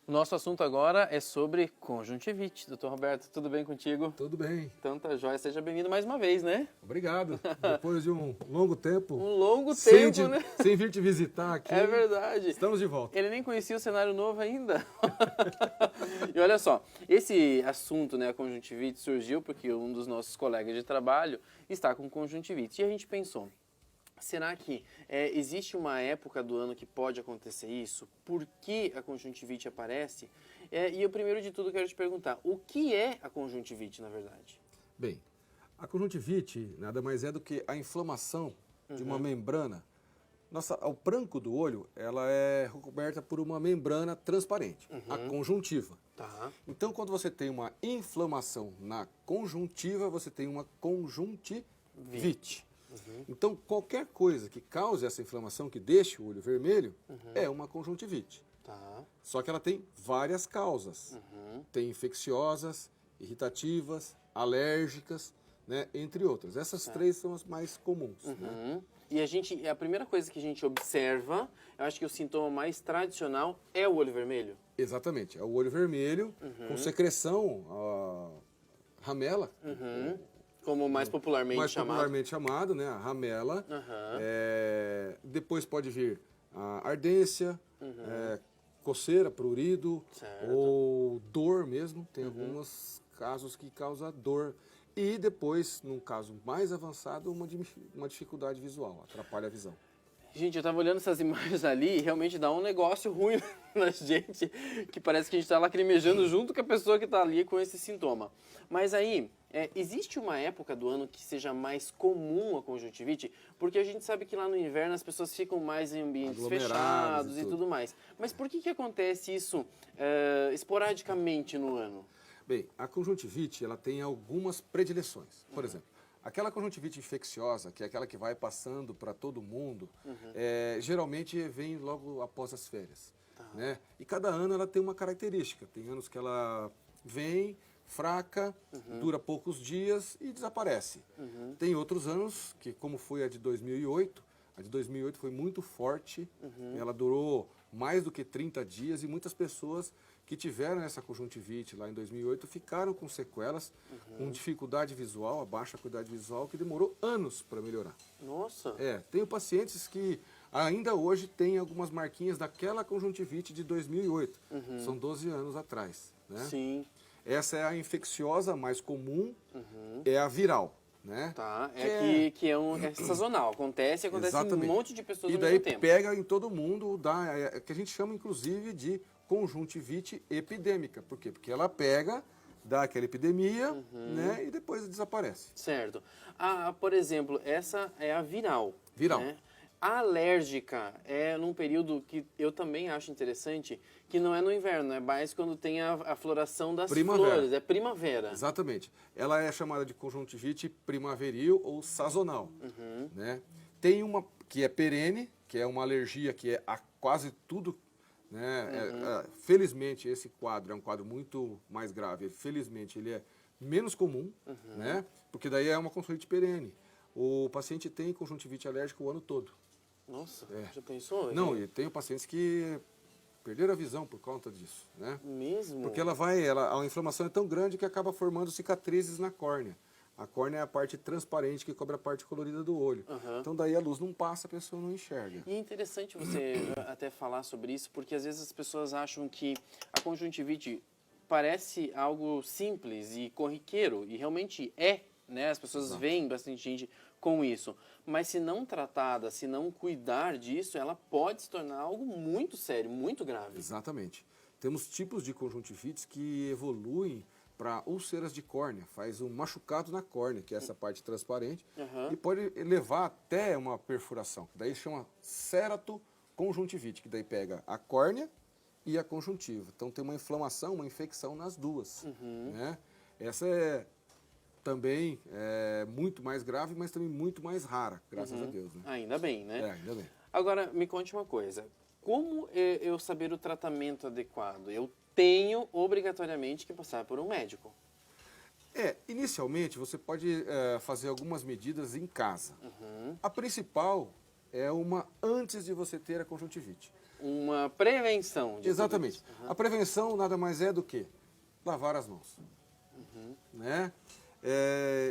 O nosso assunto agora é sobre conjuntivite. Doutor Roberto, tudo bem contigo? Tudo bem. Tanta joia, seja bem-vindo mais uma vez, né? Obrigado. Depois de um longo tempo. Um longo tempo, né? Sem vir te visitar aqui. É verdade. Estamos de volta. Ele nem conhecia o cenário novo ainda. E olha só, esse assunto, né, a conjuntivite, surgiu porque um dos nossos colegas de trabalho está com conjuntivite. E a gente pensou, será que existe uma época do ano que pode acontecer isso? Por que a conjuntivite aparece? E eu, primeiro de tudo, quero te perguntar, o que é a conjuntivite, na verdade? Bem, a conjuntivite nada mais é do que a inflamação de uma membrana. O branco do olho, ela é recoberta por uma membrana transparente, a conjuntiva. Tá. Então, quando você tem uma inflamação na conjuntiva, você tem uma conjuntivite. Então, qualquer coisa que cause essa inflamação, que deixe o olho vermelho, é uma conjuntivite. Tá. Só que ela tem várias causas. Tem infecciosas, irritativas, alérgicas, né, entre outras. Essas três são as mais comuns. Né? E a primeira coisa que a gente observa, eu acho que o sintoma mais tradicional é o olho vermelho. Exatamente. É o olho vermelho, com secreção, ramela. Como mais popularmente chamado. Popularmente chamado, né? A ramela. Depois pode vir a ardência, coceira, prurido, Certo. ou dor mesmo. Tem alguns casos que causa dor. E depois, num caso mais avançado, uma dificuldade visual, atrapalha a visão. Gente, eu tava olhando essas imagens ali e realmente dá um negócio ruim na gente, que parece que a gente tá lacrimejando junto com a pessoa que tá ali com esse sintoma. Mas aí, existe uma época do ano que seja mais comum a conjuntivite? Porque a gente sabe que lá no inverno as pessoas ficam mais em ambientes Aglomerados fechados e tudo mais. Mas por que acontece isso esporadicamente no ano? Bem, a conjuntivite, ela tem algumas predileções. Por exemplo, aquela conjuntivite infecciosa, que é aquela que vai passando para todo mundo, geralmente vem logo após as férias. Né? E cada ano ela tem uma característica. Tem anos que ela vem fraca, dura poucos dias e desaparece. Tem outros anos, que como foi a de 2008 foi muito forte, ela durou mais do que 30 dias e muitas pessoas que tiveram essa conjuntivite lá em 2008 ficaram com sequelas, com dificuldade visual, a baixa qualidade visual, que demorou anos para melhorar. Nossa! Tenho pacientes que ainda hoje têm algumas marquinhas daquela conjuntivite de 2008, são 12 anos atrás. Né? Sim. Essa é a infecciosa mais comum, é a viral. Né? Tá, que é sazonal, acontece Exatamente. em um monte de pessoas e ao daí mesmo tempo. pega em todo mundo, que a gente chama inclusive de conjuntivite epidêmica. Por quê? Porque ela pega, dá aquela epidemia, né, e depois desaparece. Certo. Por exemplo, essa é a viral. Viral. Né? A alérgica é num período que eu também acho interessante, que não é no inverno, é mais quando tem a floração das flores, é primavera. Exatamente. Ela é chamada de conjuntivite primaveril ou sazonal. Né? Tem uma que é perene, que é uma alergia que é a quase tudo. Né? Felizmente, esse quadro é um quadro muito mais grave. Felizmente, ele é menos comum, né? Porque daí é uma conjuntivite perene. O paciente tem conjuntivite alérgica o ano todo. Nossa, já pensou? Não, e tenho pacientes que perderam a visão por conta disso, né? Mesmo? Porque a inflamação é tão grande que acaba formando cicatrizes na córnea. A córnea é a parte transparente que cobre a parte colorida do olho. Então daí a luz não passa, a pessoa não enxerga. E é interessante você até falar sobre isso, porque às vezes as pessoas acham que a conjuntivite parece algo simples e corriqueiro, e realmente é, né? As pessoas veem bastante gente com isso. Mas se não tratada, se não cuidar disso, ela pode se tornar algo muito sério, muito grave. Exatamente. Temos tipos de conjuntivites que evoluem para úlceras de córnea, faz um machucado na córnea, que é essa parte transparente, e pode levar até uma perfuração, daí chama ceratoconjuntivite, que daí pega a córnea e a conjuntiva. Então tem uma inflamação, uma infecção nas duas. Né? Essa é também muito mais grave, mas também muito mais rara, graças a Deus. Né? Ainda bem, né? Ainda bem. Agora, me conte uma coisa. Como eu saber o tratamento adequado? Eu tenho obrigatoriamente que passar por um médico. Inicialmente você pode fazer algumas medidas em casa. A principal é uma antes de você ter a conjuntivite. uma prevenção de tudo Exatamente. isso. A prevenção nada mais é do que lavar as mãos. Né?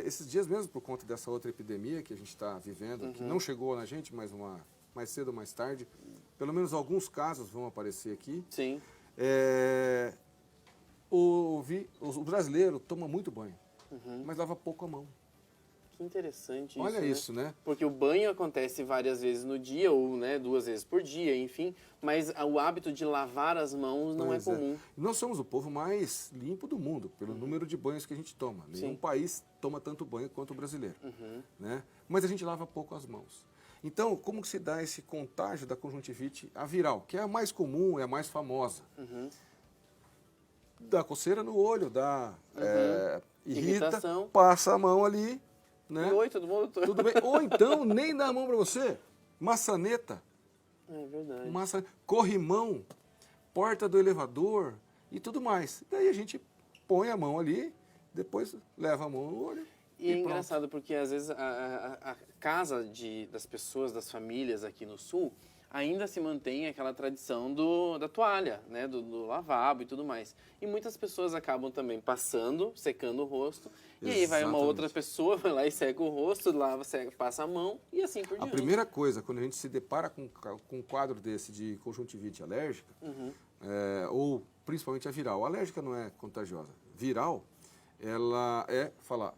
Esses dias mesmo, por conta dessa outra epidemia que a gente está vivendo, que não chegou na gente, mas mais cedo ou mais tarde, pelo menos alguns casos vão aparecer aqui. Sim. O brasileiro toma muito banho, mas lava pouco a mão. Que interessante Olha isso, né? Porque o banho acontece várias vezes no dia, ou 2 vezes por dia, enfim, mas o hábito de lavar as mãos não é comum. Nós somos o povo mais limpo do mundo, pelo número de banhos que a gente toma. Nenhum país toma tanto banho quanto o brasileiro. Né? Mas a gente lava pouco as mãos. Então, como que se dá esse contágio da conjuntivite a viral, que é a mais comum, é a mais famosa? Dá coceira no olho, irrita, irritação, passa a mão ali, né? E oi, todo mundo. Tudo bem. Ou então, nem dá a mão para você. Maçaneta. É verdade. Corrimão, porta do elevador e tudo mais. Daí a gente põe a mão ali, depois leva a mão no olho. E é pronto. engraçado porque às vezes a casa das pessoas, das famílias aqui no sul, ainda se mantém aquela tradição da toalha, né? Do lavabo e tudo mais. E muitas pessoas acabam também passando, secando o rosto. E aí vai uma outra pessoa, vai lá e seca o rosto, lava, seca, passa a mão e assim por diante. A primeira coisa, quando a gente se depara com um quadro desse de conjuntivite alérgica, ou principalmente a viral, a alérgica não é contagiosa, viral, ela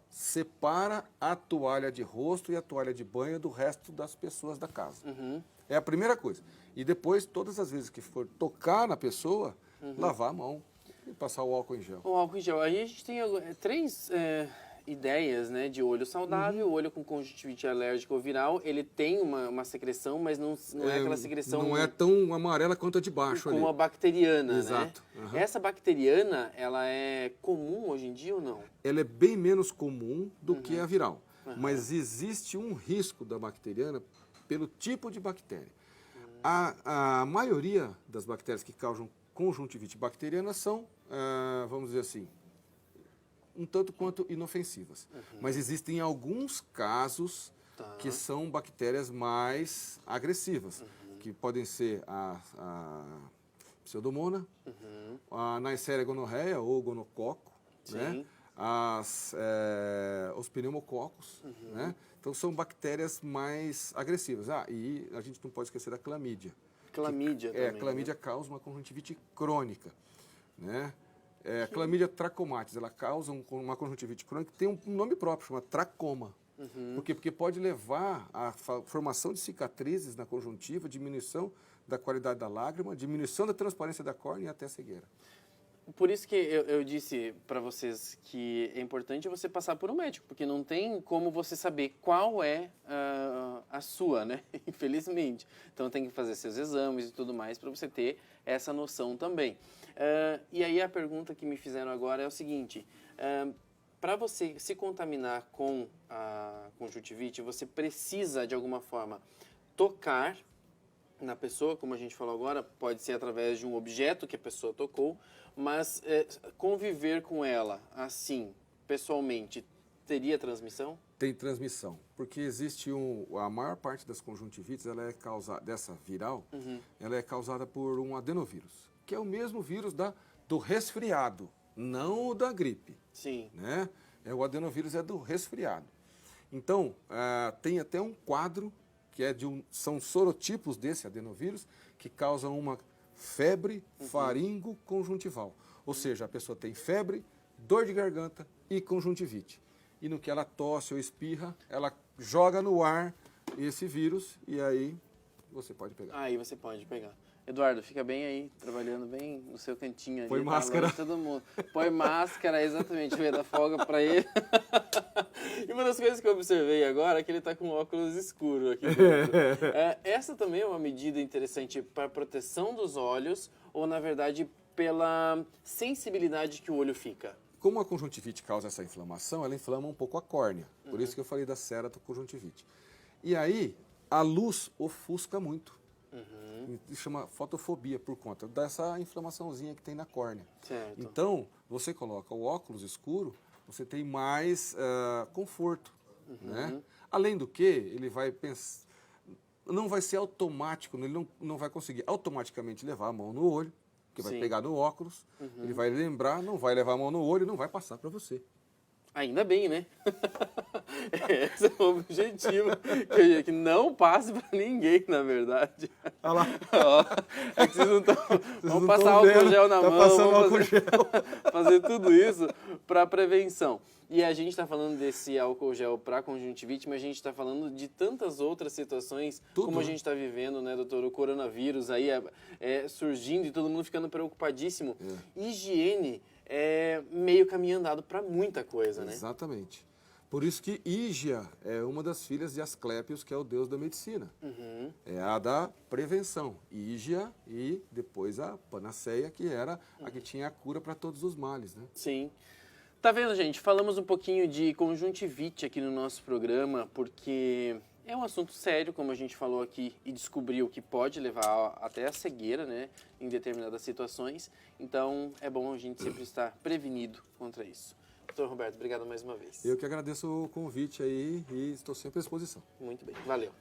separa a toalha de rosto e a toalha de banho do resto das pessoas da casa. É a primeira coisa. E depois, todas as vezes que for tocar na pessoa, lavar a mão e passar o álcool em gel. O álcool em gel. Aí a gente tem 3 ideias, né, de olho saudável, o olho com conjuntivite alérgica ou viral, ele tem uma secreção, mas não é aquela secreção... Não é tão amarela quanto a de baixo como ali. a bacteriana, Exato. né? Essa bacteriana, ela é comum hoje em dia ou não? Ela é bem menos comum do que a viral. Mas existe um risco da bacteriana pelo tipo de bactéria. A maioria das bactérias que causam conjuntivite bacteriana são, vamos dizer assim, um tanto quanto inofensivas. Mas existem alguns casos que são bactérias mais agressivas, que podem ser a pseudomonas, a Neisseria gonorreia ou gonococo, né? Os pneumococos, né? Então são bactérias mais agressivas. E a gente não pode esquecer da clamídia. Clamídia também. A clamídia causa uma conjuntivite crônica, né? A clamídia trachomatis, ela causa uma conjuntivite crônica que tem um nome próprio, chama tracoma. Por quê? Porque pode levar à formação de cicatrizes na conjuntiva, diminuição da qualidade da lágrima, diminuição da transparência da córnea e até cegueira. Por isso que eu disse para vocês que é importante você passar por um médico, porque não tem como você saber qual é a sua, né? Infelizmente. Então tem que fazer seus exames e tudo mais para você ter essa noção também. E aí a pergunta que me fizeram agora é o seguinte: para você se contaminar com a conjuntivite, você precisa de alguma forma tocar na pessoa, como a gente falou agora, pode ser através de um objeto que a pessoa tocou, mas conviver com ela assim, pessoalmente, teria transmissão? Tem transmissão, porque existe a maior parte das conjuntivites, ela é causada, dessa viral, ela é causada por um adenovírus, que é o mesmo vírus do resfriado, não o da gripe. Sim. Né? O adenovírus é do resfriado. Então, tem até um quadro que são sorotipos desse adenovírus, que causam uma febre faringo-conjuntival. Ou seja, a pessoa tem febre, dor de garganta e conjuntivite. E no que ela tosse ou espirra, ela joga no ar esse vírus e aí você pode pegar. Aí você pode pegar. Eduardo, fica bem aí, trabalhando bem no seu cantinho ali. Põe máscara. Todo mundo. Põe máscara, exatamente, veio dar folga pra ele. E uma das coisas que eu observei agora é que ele tá com óculos escuro aqui dentro. Essa também é uma medida interessante para proteção dos olhos ou, na verdade, pela sensibilidade que o olho fica? Como a conjuntivite causa essa inflamação, ela inflama um pouco a córnea. Por isso que eu falei da ceratoconjuntivite. E aí, a luz ofusca muito. E chama fotofobia por conta dessa inflamaçãozinha que tem na córnea. Certo. Então, você coloca o óculos escuro, você tem mais conforto. Né? Além do que, ele vai não vai ser automático, ele não vai conseguir automaticamente levar a mão no olho, que vai Sim. pegar no óculos, ele vai lembrar, não vai levar a mão no olho e não vai passar para você. Ainda bem, né? Esse é o objetivo, que não passe para ninguém, na verdade. Olha lá. Ó, é que vocês não estão... Vamos passar tão vendo, álcool gel na tá mão, passando vamos álcool gel. fazer tudo isso para prevenção. E a gente está falando desse álcool gel para conjuntivite, mas a gente está falando de tantas outras situações, Tudo, como a né? gente está vivendo, né, doutor? O coronavírus aí surgindo e todo mundo ficando preocupadíssimo. Higiene é meio caminho andado para muita coisa, né? Exatamente. Por isso que Ígia é uma das filhas de Asclépios, que é o deus da medicina. É a da prevenção. Ígia e depois a Panaceia, que era a que tinha a cura para todos os males, né? Sim. Tá vendo, gente? Falamos um pouquinho de conjuntivite aqui no nosso programa, porque é um assunto sério, como a gente falou aqui, e descobriu que pode levar até a cegueira, né, em determinadas situações. Então, é bom a gente sempre estar prevenido contra isso. Doutor Roberto, obrigado mais uma vez. Eu que agradeço o convite aí e estou sempre à disposição. Muito bem, valeu.